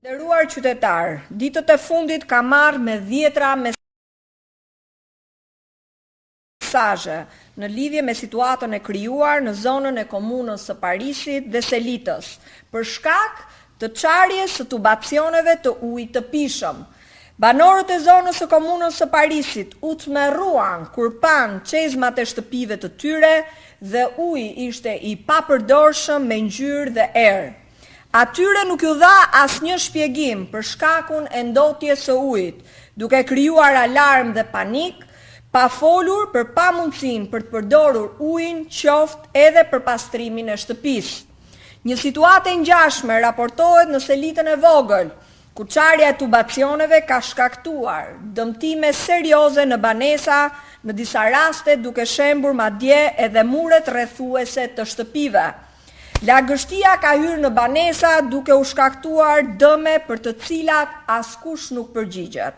Nderuar qytetar, ditët e fundit ka marrë me dhjetra mesazhe në lidhje me situatën e krijuar në zonën e komunës së Parisit dhe Selitës, për shkak të çarjes së tubacioneve të ujit të pishëm. Banorët e zonës së komunës së Parisit u tmerruan kur pan çezmat e shtëpive të tyre dhe uji ishte i papërdorshëm me ngjyrë dhe erë. Atyre nuk ju dha asnjë shpjegim për shkakun e ndotjes së ujit, duke krijuar alarm dhe panik, pa folur për pamundësinë për të përdorur ujin qoftë edhe për pastrimin e shtëpisë. Një situatë e ngjashme raportohet në Selitën e vogël, ku çarja e tubacioneve ka shkaktuar dëmtime serioze në banesa, në disa raste duke shembur madje edhe muret rrethuese të shtëpive. Lagështia ka hyrë në banesa duke u shkaktuar dëme për të cilat askush nuk përgjigjet.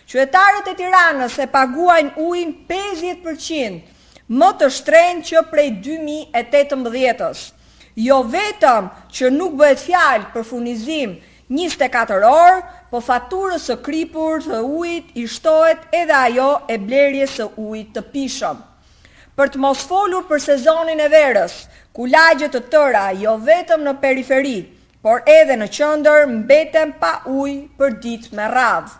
Qytetarët e Tiranës e paguajnë ujin 50% më të shtrenjtë që prej 2018-ës. Jo vetëm që nuk bëhet fjalë për furnizim 24 orë, po faturës së kripur të ujit i shtohet edhe ajo e blerjes së ujit të pishëm. Për të mos folur për sezonin e verës, ku lagje të tëra jo vetëm në periferi, por edhe në qendër mbeten pa ujë për ditë me radhë.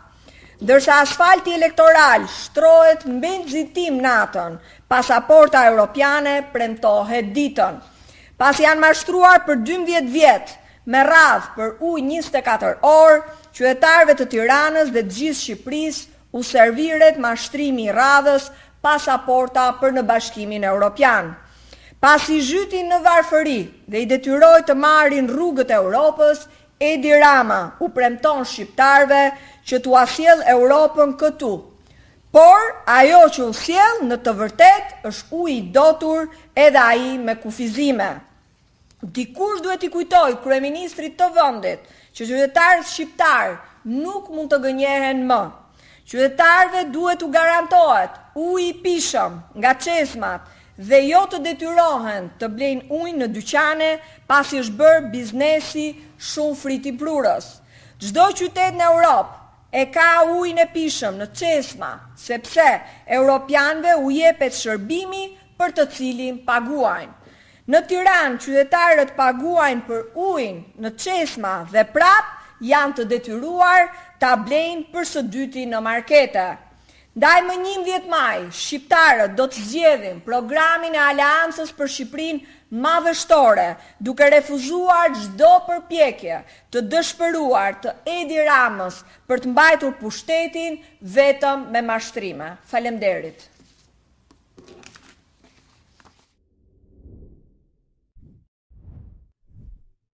Ndërsa asfalti elektoral shtrohet mbi nxitim natën, pasaporta europiane premtohet ditën. Pas janë mashtruar për 12 vjet me radhë për ujë 24 orë, qytetarëve të Tiranës dhe të gjithë Shqipërisë u serviret mashtrimi i radhës pasaporta për në Bashkimin Evropian. Pasi zhytin në varfëri dhe i detyroi të marrin rrugët e Europës, Edi Rama u premton shqiptarëve që t'u sjell Europën këtu. Por ajo që u sjell në të vërtetë është uji i dotur, edhe ai me kufizime. Dikush duhet i kujtoj kryeministrit të vendit që qytetarët shqiptar nuk mund të gënjehen më. Qytetarëve duhet u garantohet uji i pishëm nga çezmat dhe jo të detyrohen të blejnë ujë në dyqane pasi është bërë biznesi shumë fritiprurës. Çdo qytet në Europë e ka ujin e pishëm në çezma, sepse europianëve u jepet shërbimi për të cilin paguajnë. Në Tiranë qytetarët paguajnë për ujin në çezma dhe prap janë të detyruar ta blejnë për së dyti në markete. Ndaj më 11 maj, shqiptarët do të zgjedhin programin e Aleancës për Shqipërinë madhështore, duke refuzuar çdo përpjekje të dëshpëruar të Edi Ramës për të mbajtur pushtetin vetëm me mashtrime. Faleminderit.